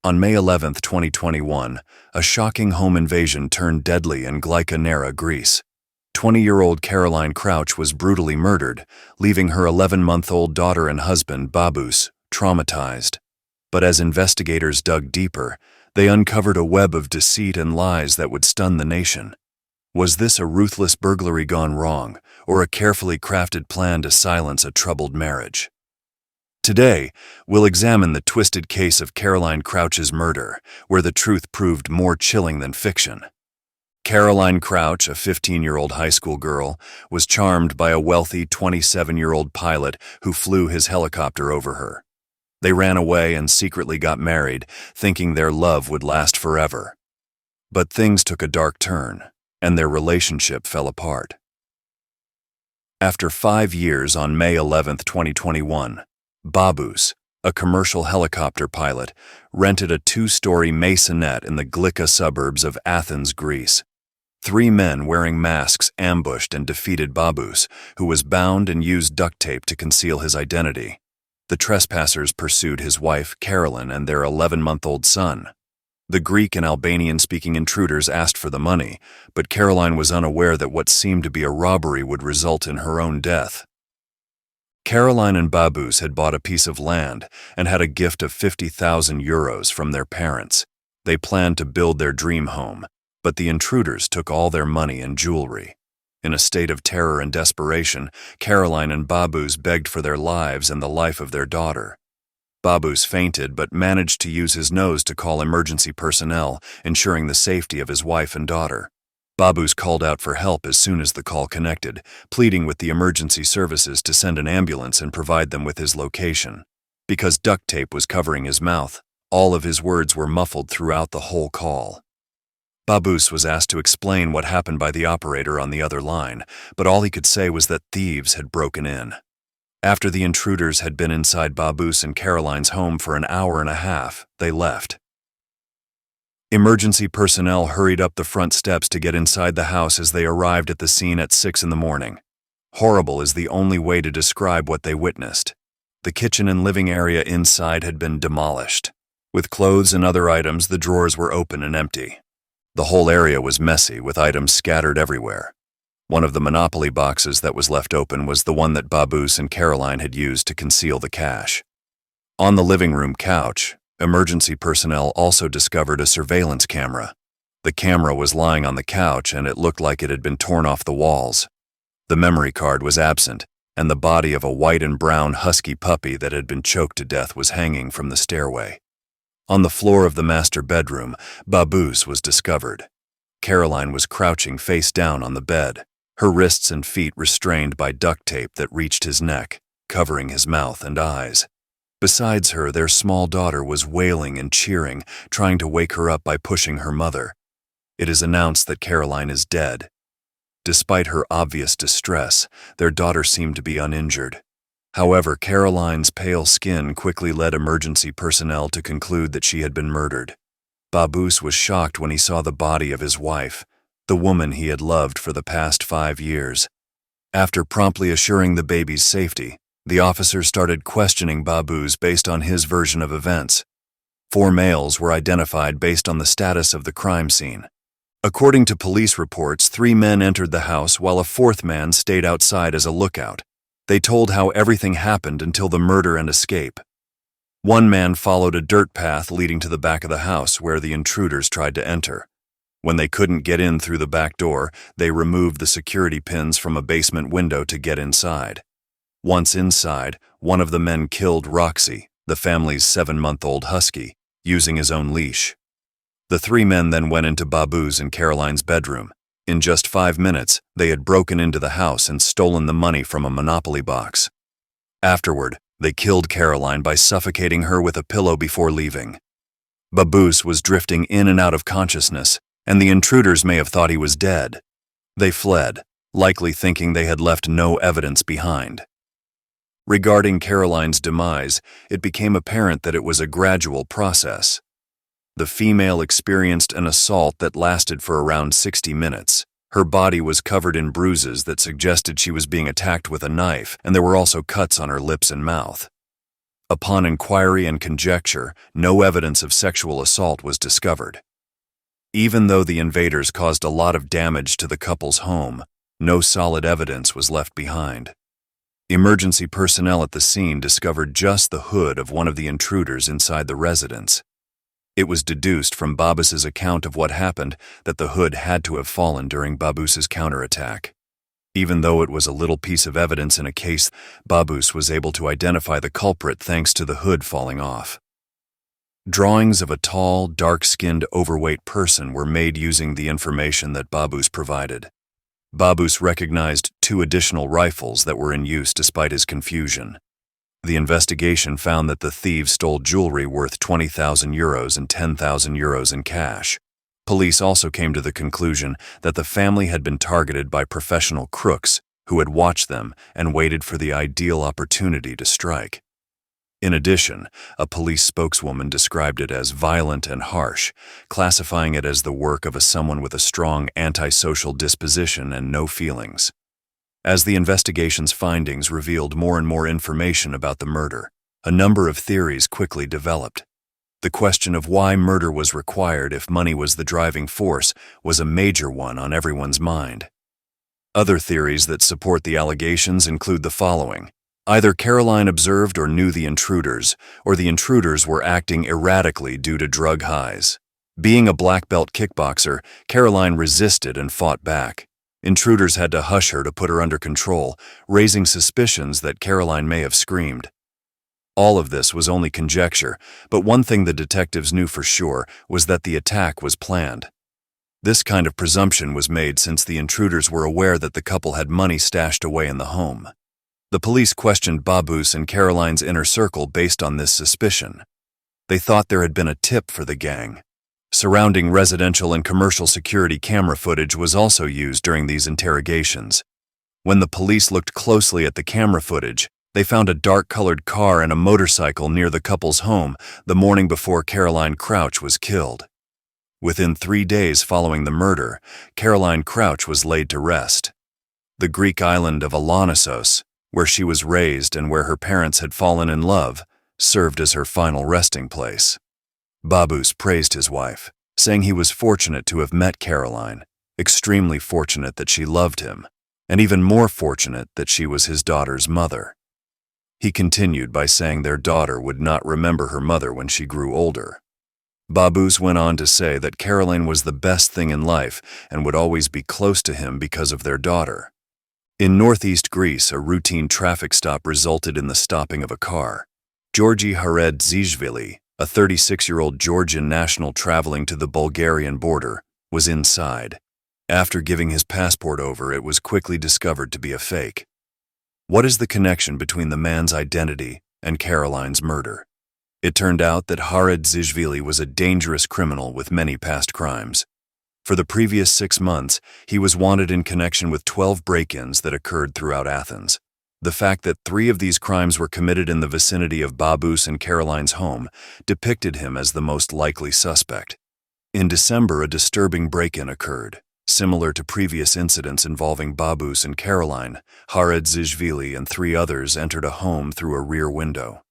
On May 11, 2021, a shocking home invasion turned deadly in Glyka Nera, Greece. 20-year-old Caroline Crouch was brutally murdered, leaving her 11-month-old daughter and husband, Babus, traumatized. But as investigators dug deeper, they uncovered a web of deceit and lies that would stun the nation. Was this a ruthless burglary gone wrong, or a carefully crafted plan to silence a troubled marriage? Today, we'll examine the twisted case of Caroline Crouch's murder, where the truth proved more chilling than fiction. Caroline Crouch, a 15-year-old high school girl, was charmed by a wealthy 27-year-old pilot who flew his helicopter over her. They ran away and secretly got married, thinking their love would last forever. But things took a dark turn, and their relationship fell apart. After 5 years, on May 11, 2021, Babus, a commercial helicopter pilot, rented a 2-story maisonette in the Glyka suburbs of Athens, Greece. 3 men wearing masks ambushed and defeated Babus, who was bound and used duct tape to conceal his identity. The trespassers pursued his wife, Caroline, and their 11-month-old son. The Greek and Albanian-speaking intruders asked for the money, but Caroline was unaware that what seemed to be a robbery would result in her own death. Caroline and Babus had bought a piece of land and had a gift of 50,000 euros from their parents. They planned to build their dream home, but the intruders took all their money and jewelry. In a state of terror and desperation, Caroline and Babus begged for their lives and the life of their daughter. Babus fainted but managed to use his nose to call emergency personnel, ensuring the safety of his wife and daughter. Babus called out for help as soon as the call connected, pleading with the emergency services to send an ambulance and provide them with his location. Because duct tape was covering his mouth, all of his words were muffled throughout the whole call. Babus was asked to explain what happened by the operator on the other line, but all he could say was that thieves had broken in. After the intruders had been inside Babus and Caroline's home for an hour and a half, they left. Emergency personnel hurried up the front steps to get inside the house as they arrived at the scene at 6 in the morning. Horrible is the only way to describe what they witnessed. The kitchen and living area inside had been demolished. With clothes and other items, the drawers were open and empty. The whole area was messy, with items scattered everywhere. One of the Monopoly boxes that was left open was the one that Babus and Caroline had used to conceal the cash. On the living room couch, emergency personnel also discovered a surveillance camera. The camera was lying on the couch and it looked like it had been torn off the walls. The memory card was absent, and the body of a white and brown husky puppy that had been choked to death was hanging from the stairway. On the floor of the master bedroom, Babus was discovered. Caroline was crouching face down on the bed, her wrists and feet restrained by duct tape that reached his neck, covering his mouth and eyes. Besides her, their small daughter was wailing and cheering, trying to wake her up by pushing her mother. It is announced that Caroline is dead. Despite her obvious distress, their daughter seemed to be uninjured. However, Caroline's pale skin quickly led emergency personnel to conclude that she had been murdered. Babus was shocked when he saw the body of his wife, the woman he had loved for the past 5 years. After promptly assuring the baby's safety, the officers started questioning Babus based on his version of events. 4 males were identified based on the status of the crime scene. According to police reports, 3 men entered the house while a 4th man stayed outside as a lookout. They told how everything happened until the murder and escape. 1 man followed a dirt path leading to the back of the house where the intruders tried to enter. When they couldn't get in through the back door, they removed the security pins from a basement window to get inside. Once inside, one of the men killed Roxy, the family's 7-month-old husky, using his own leash. The 3 men then went into Babus and Caroline's bedroom. In just 5 minutes, they had broken into the house and stolen the money from a Monopoly box. Afterward, they killed Caroline by suffocating her with a pillow before leaving. Babus was drifting in and out of consciousness, and the intruders may have thought he was dead. They fled, likely thinking they had left no evidence behind. Regarding Caroline's demise, it became apparent that it was a gradual process. The female experienced an assault that lasted for around 60 minutes. Her body was covered in bruises that suggested she was being attacked with a knife, and there were also cuts on her lips and mouth. Upon inquiry and conjecture, no evidence of sexual assault was discovered. Even though the invaders caused a lot of damage to the couple's home, no solid evidence was left behind. Emergency personnel at the scene discovered just the hood of one of the intruders inside the residence. It was deduced from Babus's account of what happened that the hood had to have fallen during Babus's counterattack. Even though it was a little piece of evidence in a case, Babus was able to identify the culprit thanks to the hood falling off. Drawings of a tall, dark-skinned, overweight person were made using the information that Babus provided. Babus recognized 2 additional rifles that were in use despite his confusion. The investigation found that the thieves stole jewelry worth €20,000 and €10,000 in cash. Police also came to the conclusion that the family had been targeted by professional crooks who had watched them and waited for the ideal opportunity to strike. In addition, a police spokeswoman described it as violent and harsh, classifying it as the work of someone with a strong antisocial disposition and no feelings. As the investigation's findings revealed more and more information about the murder, a number of theories quickly developed. The question of why murder was required if money was the driving force was a major one on everyone's mind. Other theories that support the allegations include the following. Either Caroline observed or knew the intruders, or the intruders were acting erratically due to drug highs. Being a black belt kickboxer, Caroline resisted and fought back. Intruders had to hush her to put her under control, raising suspicions that Caroline may have screamed. All of this was only conjecture, but one thing the detectives knew for sure was that the attack was planned. This kind of presumption was made since the intruders were aware that the couple had money stashed away in the home. The police questioned Babus and Caroline's inner circle based on this suspicion. They thought there had been a tip for the gang. Surrounding residential and commercial security camera footage was also used during these interrogations. When the police looked closely at the camera footage, they found a dark-colored car and a motorcycle near the couple's home the morning before Caroline Crouch was killed. Within 3 days following the murder, Caroline Crouch was laid to rest. The Greek island of Alonissos, where she was raised and where her parents had fallen in love, served as her final resting place. Babus praised his wife, saying he was fortunate to have met Caroline, extremely fortunate that she loved him, and even more fortunate that she was his daughter's mother. He continued by saying their daughter would not remember her mother when she grew older. Babus went on to say that Caroline was the best thing in life and would always be close to him because of their daughter. In northeast Greece, a routine traffic stop resulted in the stopping of a car. Georgi Haredzishvili, a 36-year-old Georgian national traveling to the Bulgarian border, was inside. After giving his passport over, it was quickly discovered to be a fake. What is the connection between the man's identity and Caroline's murder? It turned out that Haredzishvili was a dangerous criminal with many past crimes. For the previous 6 months, he was wanted in connection with 12 break-ins that occurred throughout Athens. The fact that 3 of these crimes were committed in the vicinity of Babus and Caroline's home depicted him as the most likely suspect. In December, a disturbing break-in occurred. Similar to previous incidents involving Babus and Caroline, Haredzishvili and 3 others entered a home through a rear window.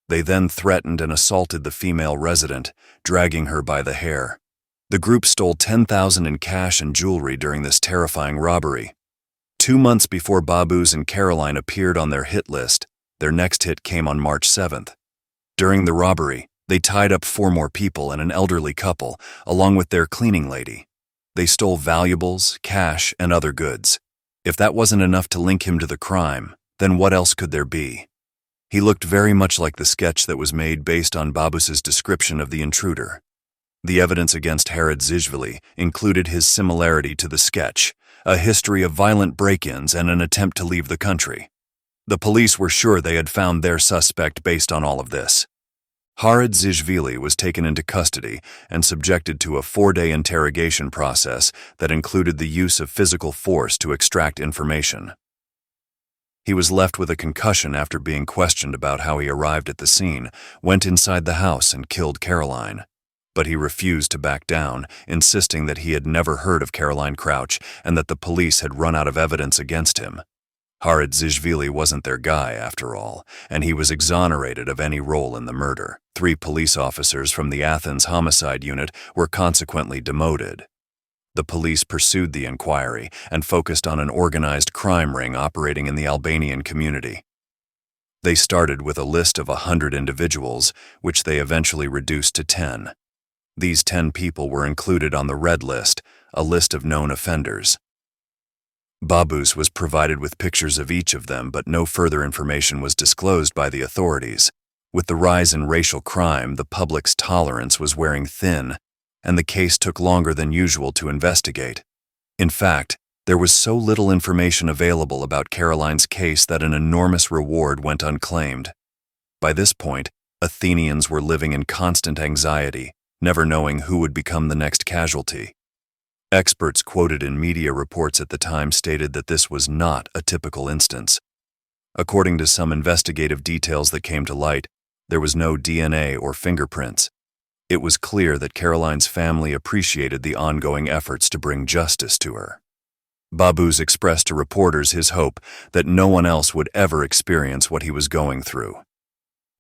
They then threatened and assaulted the female resident, dragging her by the hair. The group stole $10,000 in cash and jewelry during this terrifying robbery. 2 months before Babus and Caroline appeared on their hit list, their next hit came on March 7th. During the robbery, they tied up 4 more people and an elderly couple, along with their cleaning lady. They stole valuables, cash, and other goods. If that wasn't enough to link him to the crime, then what else could there be? He looked very much like the sketch that was made based on Babus's description of the intruder. The evidence against Haredzishvili included his similarity to the sketch, a history of violent break-ins and an attempt to leave the country. The police were sure they had found their suspect based on all of this. Haredzishvili was taken into custody and subjected to a 4-day interrogation process that included the use of physical force to extract information. He was left with a concussion after being questioned about how he arrived at the scene, went inside the house and killed Caroline. But he refused to back down, insisting that he had never heard of Caroline Crouch and that the police had run out of evidence against him. Haradzishvili wasn't their guy, after all, and he was exonerated of any role in the murder. 3 police officers from the Athens homicide unit were consequently demoted. The police pursued the inquiry and focused on an organized crime ring operating in the Albanian community. They started with a list of 100 individuals, which they eventually reduced to 10. These 10 people were included on the red list, a list of known offenders. Babus was provided with pictures of each of them, but no further information was disclosed by the authorities. With the rise in racial crime, the public's tolerance was wearing thin, and the case took longer than usual to investigate. In fact, there was so little information available about Caroline's case that an enormous reward went unclaimed. By this point, Athenians were living in constant anxiety, never knowing who would become the next casualty. Experts quoted in media reports at the time stated that this was not a typical instance. According to some investigative details that came to light, there was no DNA or fingerprints. It was clear that Caroline's family appreciated the ongoing efforts to bring justice to her. Babus expressed to reporters his hope that no one else would ever experience what he was going through.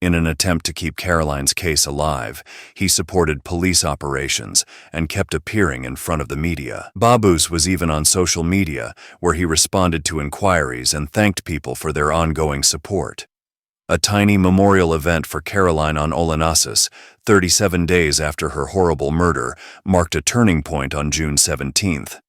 In an attempt to keep Caroline's case alive, he supported police operations and kept appearing in front of the media. Babus was even on social media, where he responded to inquiries and thanked people for their ongoing support. A tiny memorial event for Caroline on Olenassus, 37 days after her horrible murder, marked a turning point on June 17th.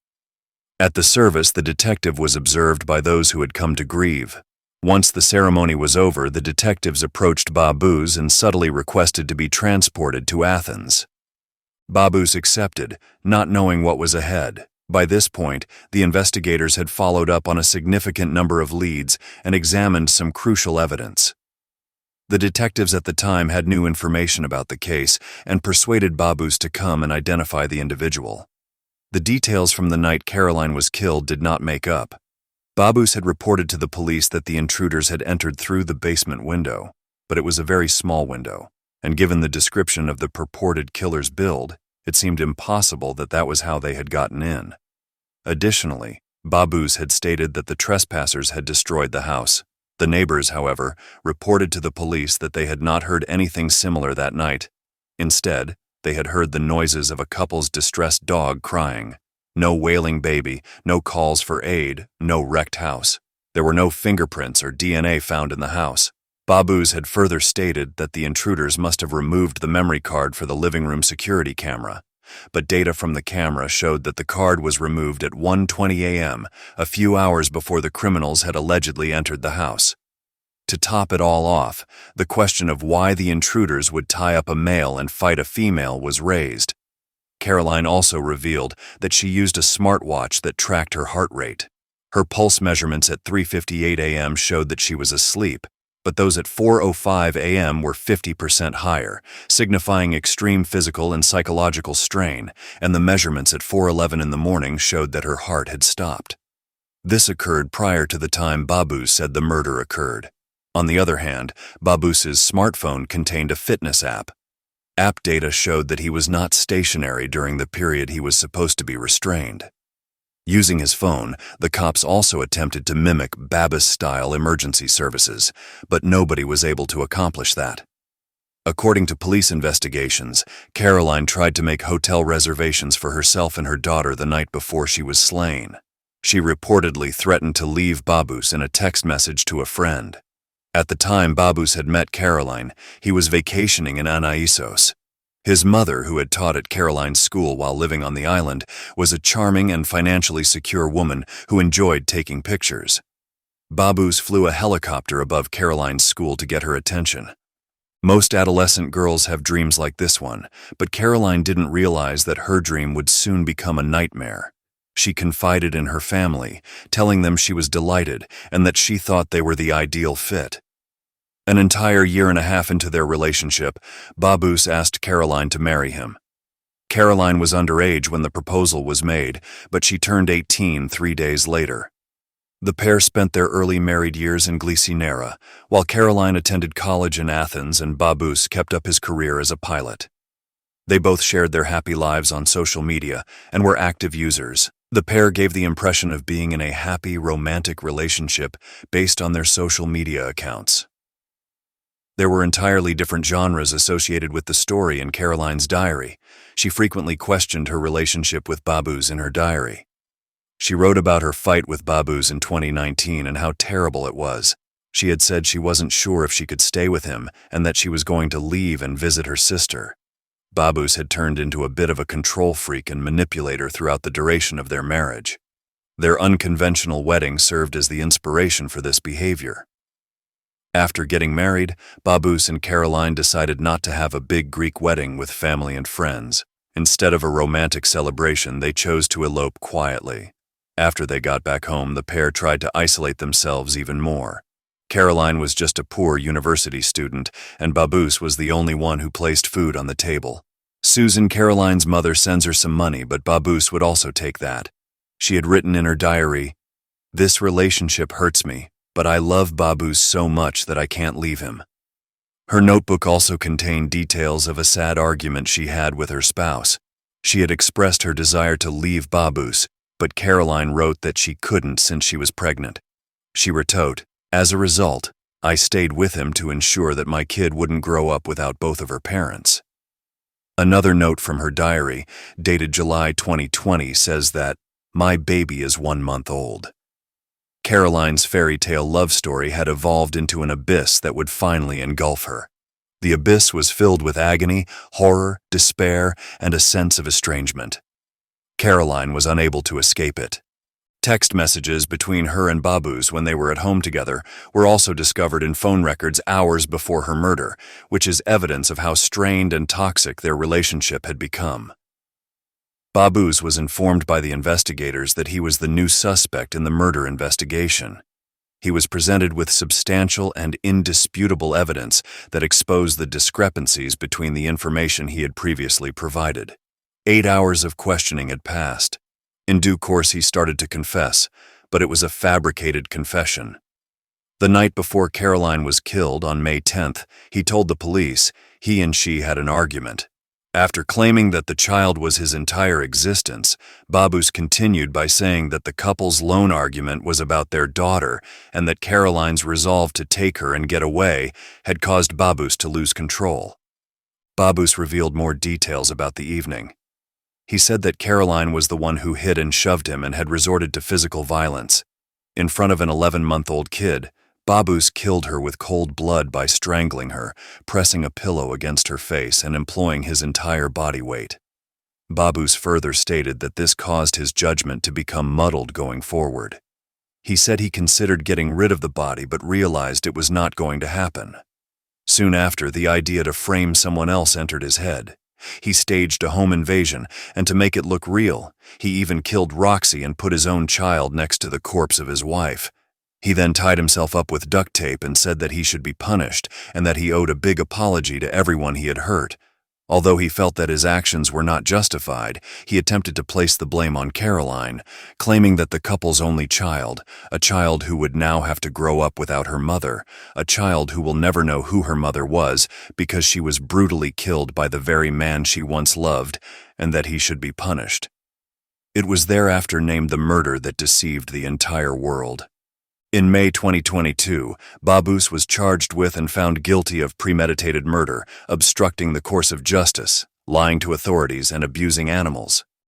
At the service, the detective was observed by those who had come to grieve. Once the ceremony was over, the detectives approached Babus and subtly requested to be transported to Athens. Babus accepted, not knowing what was ahead. By this point, the investigators had followed up on a significant number of leads and examined some crucial evidence. The detectives at the time had new information about the case and persuaded Babus to come and identify the individual. The details from the night Caroline was killed did not make up. Babus had reported to the police that the intruders had entered through the basement window, but it was a very small window, and given the description of the purported killer's build, it seemed impossible that that was how they had gotten in. Additionally, Babus had stated that the trespassers had destroyed the house. The neighbors, however, reported to the police that they had not heard anything similar that night. Instead, they had heard the noises of a couple's distressed dog crying. No wailing baby, no calls for aid, no wrecked house. There were no fingerprints or DNA found in the house. Babus had further stated that the intruders must have removed the memory card for the living room security camera, but data from the camera showed that the card was removed at 1:20 a.m., a few hours before the criminals had allegedly entered the house. To top it all off, the question of why the intruders would tie up a male and fight a female was raised. Caroline also revealed that she used a smartwatch that tracked her heart rate. Her pulse measurements at 3:58 a.m. showed that she was asleep, but those at 4:05 a.m. were 50% higher, signifying extreme physical and psychological strain, and the measurements at 4:11 in the morning showed that her heart had stopped. This occurred prior to the time Babus said the murder occurred. On the other hand, Babus's smartphone contained a fitness app. App data showed that he was not stationary during the period he was supposed to be restrained. Using his phone, the cops also attempted to mimic Babus-style emergency services, but nobody was able to accomplish that. According to police investigations, Caroline tried to make hotel reservations for herself and her daughter the night before she was slain. She reportedly threatened to leave Babus in a text message to a friend. At the time Babus had met Caroline, he was vacationing in Anaissos. His mother, who had taught at Caroline's school while living on the island, was a charming and financially secure woman who enjoyed taking pictures. Babus flew a helicopter above Caroline's school to get her attention. Most adolescent girls have dreams like this one, but Caroline didn't realize that her dream would soon become a nightmare. She confided in her family, telling them she was delighted and that she thought they were the ideal fit. An entire year and a half into their relationship, Babus asked Caroline to marry him. Caroline was underage when the proposal was made, but she turned 18 3 days later. The pair spent their early married years in Glyka Nera, while Caroline attended college in Athens and Babus kept up his career as a pilot. They both shared their happy lives on social media and were active users. The pair gave the impression of being in a happy, romantic relationship based on their social media accounts. There were entirely different genres associated with the story in Caroline's diary. She frequently questioned her relationship with Babus in her diary. She wrote about her fight with Babus in 2019 and how terrible it was. She had said she wasn't sure if she could stay with him and that she was going to leave and visit her sister. Babus had turned into a bit of a control freak and manipulator throughout the duration of their marriage. Their unconventional wedding served as the inspiration for this behavior. After getting married, Babus and Caroline decided not to have a big Greek wedding with family and friends. Instead of a romantic celebration, they chose to elope quietly. After they got back home, the pair tried to isolate themselves even more. Caroline was just a poor university student, and Babus was the only one who placed food on the table. Susan, Caroline's mother, sends her some money, but Babus would also take that. She had written in her diary, "This relationship hurts me, but I love Babus so much that I can't leave him." Her notebook also contained details of a sad argument she had with her spouse. She had expressed her desire to leave Babus, but Caroline wrote that she couldn't since she was pregnant. She wrote, "As a result, I stayed with him to ensure that my kid wouldn't grow up without both of her parents." Another note from her diary, dated July 2020, says that, "My baby is 1 month old." Caroline's fairy tale love story had evolved into an abyss that would finally engulf her. The abyss was filled with agony, horror, despair, and a sense of estrangement. Caroline was unable to escape it. Text messages between her and Babus when they were at home together were also discovered in phone records hours before her murder, which is evidence of how strained and toxic their relationship had become. Babus was informed by the investigators that he was the new suspect in the murder investigation. He was presented with substantial and indisputable evidence that exposed the discrepancies between the information he had previously provided. 8 hours of questioning had passed. In due course, he started to confess, but it was a fabricated confession. The night before Caroline was killed, on May 10th, he told the police he and she had an argument. After claiming that the child was his entire existence, Babus continued by saying that the couple's lone argument was about their daughter and that Caroline's resolve to take her and get away had caused Babus to lose control. Babus revealed more details about the evening. He said that Caroline was the one who hit and shoved him and had resorted to physical violence. In front of an 11-month-old kid, Babus killed her with cold blood by strangling her, pressing a pillow against her face and employing his entire body weight. Babus further stated that this caused his judgment to become muddled going forward. He said he considered getting rid of the body but realized it was not going to happen. Soon after, the idea to frame someone else entered his head. He staged a home invasion, and to make it look real, he even killed Roxy and put his own child next to the corpse of his wife. He then tied himself up with duct tape and said that he should be punished and that he owed a big apology to everyone he had hurt. Although he felt that his actions were not justified, he attempted to place the blame on Caroline, claiming that the couple's only child, a child who would now have to grow up without her mother, a child who will never know who her mother was because she was brutally killed by the very man she once loved, and that he should be punished. It was thereafter named the murder that deceived the entire world. In May 2022, Babus was charged with and found guilty of premeditated murder, obstructing the course of justice, lying to authorities, and abusing animals.